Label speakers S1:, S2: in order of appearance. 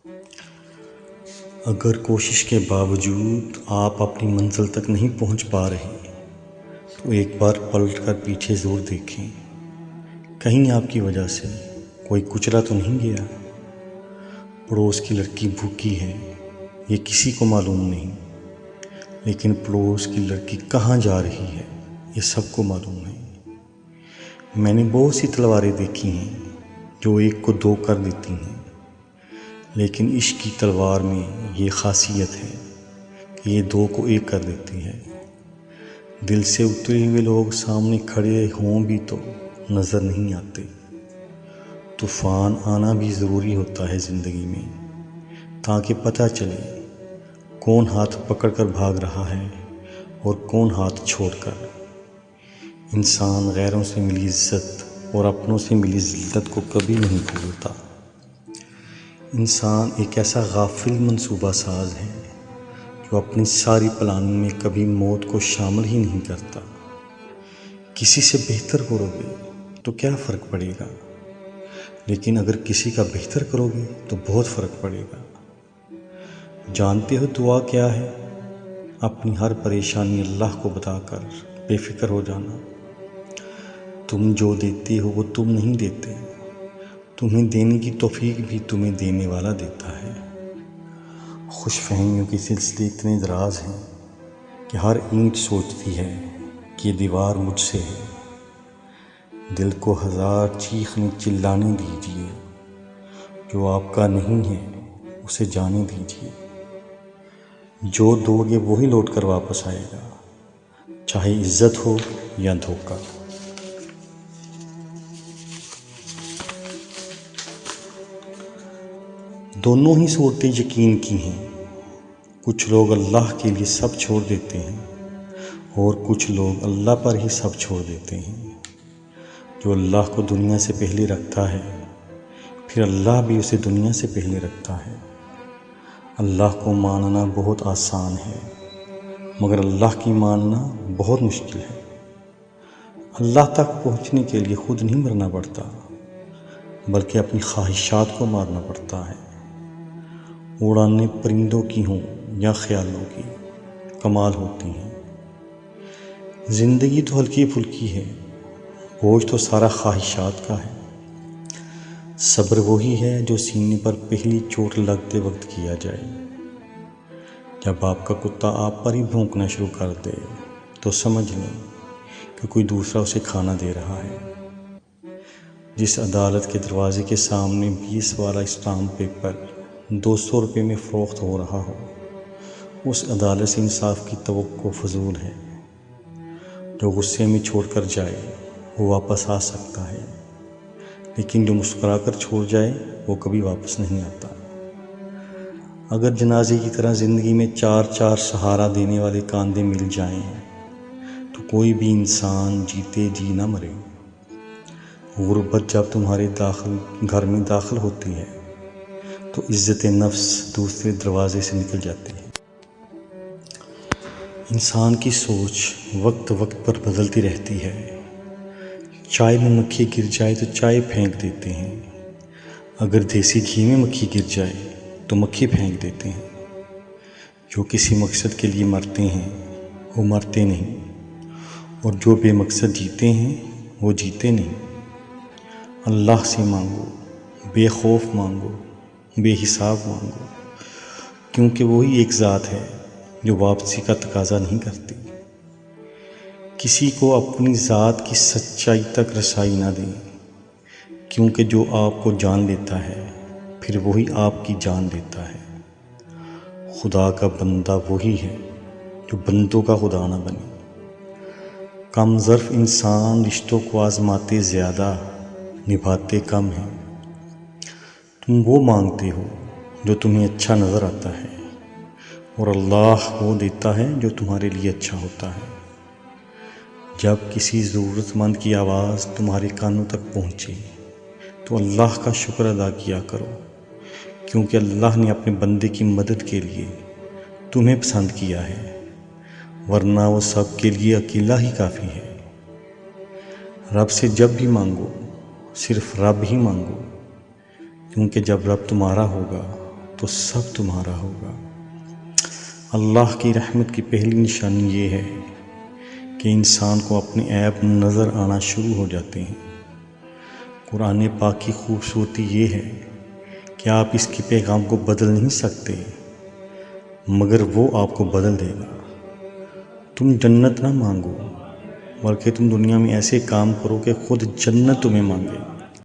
S1: اگر کوشش کے باوجود آپ اپنی منزل تک نہیں پہنچ پا رہے تو ایک بار پلٹ کر پیچھے ضرور دیکھیں، کہیں آپ کی وجہ سے کوئی کچلا تو نہیں گیا۔ پڑوس کی لڑکی بھوکی ہے یہ کسی کو معلوم نہیں، لیکن پڑوس کی لڑکی کہاں جا رہی ہے یہ سب کو معلوم ہے۔ میں نے بہت سی تلواریں دیکھی ہیں جو ایک کو دو کر دیتی ہیں، لیکن عشق کی تلوار میں یہ خاصیت ہے کہ یہ دو کو ایک کر دیتی ہے۔ دل سے اترے ہوئے لوگ سامنے کھڑے ہوں بھی تو نظر نہیں آتے۔ طوفان آنا بھی ضروری ہوتا ہے زندگی میں، تاکہ پتہ چلے کون ہاتھ پکڑ کر بھاگ رہا ہے اور کون ہاتھ چھوڑ کر۔ انسان غیروں سے ملی عزت اور اپنوں سے ملی ذلت کو کبھی نہیں بھولتا۔ انسان ایک ایسا غافل منصوبہ ساز ہے جو اپنی ساری پلاننگ میں کبھی موت کو شامل ہی نہیں کرتا۔ کسی سے بہتر کرو گے تو کیا فرق پڑے گا، لیکن اگر کسی کا بہتر کرو گے تو بہت فرق پڑے گا۔ جانتے ہو دعا کیا ہے؟ اپنی ہر پریشانی اللہ کو بتا کر بے فکر ہو جانا۔ تم جو دیتے ہو وہ تم نہیں دیتے، تمہیں دینے کی توفیق بھی تمہیں دینے والا دیتا ہے۔ خوش فہمیوں کے سلسلے اتنے دراز ہیں کہ ہر اینٹ سوچتی ہے کہ یہ دیوار مجھ سے ہے۔ دل کو ہزار چیخنے چلانے دیجیے، جو آپ کا نہیں ہے اسے جانے دیجیے۔ جو دو گے وہی لوٹ کر واپس آئے گا، چاہے عزت ہو یا دھوکہ۔ دونوں ہی صورتیں یقین کی ہیں۔ کچھ لوگ اللہ کے لیے سب چھوڑ دیتے ہیں اور کچھ لوگ اللہ پر ہی سب چھوڑ دیتے ہیں۔ جو اللہ کو دنیا سے پہلے رکھتا ہے پھر اللہ بھی اسے دنیا سے پہلے رکھتا ہے۔ اللہ کو ماننا بہت آسان ہے، مگر اللہ کی ماننا بہت مشکل ہے۔ اللہ تک پہنچنے کے لیے خود نہیں مرنا پڑتا، بلکہ اپنی خواہشات کو مارنا پڑتا ہے۔ اڑانیں پرندوں کی ہوں یا خیالوں کی، کمال ہوتی ہیں۔ زندگی تو ہلکی پھلکی ہے، بوجھ تو سارا خواہشات کا ہے۔ صبر وہی ہے جو سینے پر پہلی چوٹ لگتے وقت کیا جائے۔ جب آپ کا کتا آپ پر ہی بھونکنا شروع کر دے تو سمجھ لیں کہ کوئی دوسرا اسے کھانا دے رہا ہے۔ جس عدالت کے دروازے کے سامنے 20 والا اسٹامپ پیپر 200 روپے میں فروخت ہو رہا ہو، اس عدالت سے انصاف کی توقع فضول ہے۔ جو غصے میں چھوڑ کر جائے وہ واپس آ سکتا ہے، لیکن جو مسکرا کر چھوڑ جائے وہ کبھی واپس نہیں آتا۔ اگر جنازے کی طرح زندگی میں چار چار سہارا دینے والے کاندھے مل جائیں تو کوئی بھی انسان جیتے جی نہ مرے۔ غربت جب تمہارے گھر میں داخل ہوتی ہے تو عزت نفس دوسرے دروازے سے نکل جاتی ہے۔ انسان کی سوچ وقت وقت پر بدلتی رہتی ہے۔ چائے میں مکھی گر جائے تو چائے پھینک دیتے ہیں، اگر دیسی گھی میں مکھی گر جائے تو مکھی پھینک دیتے ہیں۔ جو کسی مقصد کے لیے مرتے ہیں وہ مرتے نہیں، اور جو بے مقصد جیتے ہیں وہ جیتے نہیں۔ اللہ سے مانگو، بے خوف مانگو، بے حساب مانگو، کیونکہ وہی ایک ذات ہے جو واپسی کا تقاضا نہیں کرتی۔ کسی کو اپنی ذات کی سچائی تک رسائی نہ دیں، کیونکہ جو آپ کو جان لیتا ہے پھر وہی آپ کی جان لیتا ہے۔ خدا کا بندہ وہی ہے جو بندوں کا خدا نہ بنے۔ کم ظرف انسان رشتوں کو آزماتے زیادہ، نبھاتے کم ہیں۔ تم وہ مانگتے ہو جو تمہیں اچھا نظر آتا ہے، اور اللہ وہ دیتا ہے جو تمہارے لیے اچھا ہوتا ہے۔ جب کسی ضرورت مند کی آواز تمہارے کانوں تک پہنچے تو اللہ کا شکر ادا کیا کرو، کیونکہ اللہ نے اپنے بندے کی مدد کے لیے تمہیں پسند کیا ہے، ورنہ وہ سب کے لیے اکیلا ہی کافی ہے۔ رب سے جب بھی مانگو صرف رب ہی مانگو، کیونکہ جب رب تمہارا ہوگا تو تو سب تمہارا ہوگا۔ اللہ کی رحمت کی پہلی نشانی یہ ہے کہ انسان کو اپنے عیب نظر آنا شروع ہو جاتے ہیں۔ قرآن پاک کی خوبصورتی یہ ہے کہ آپ اس کے پیغام کو بدل نہیں سکتے، مگر وہ آپ کو بدل دے گا۔ تم جنت نہ مانگو، بلکہ تم دنیا میں ایسے کام کرو کہ خود جنت تمہیں مانگے۔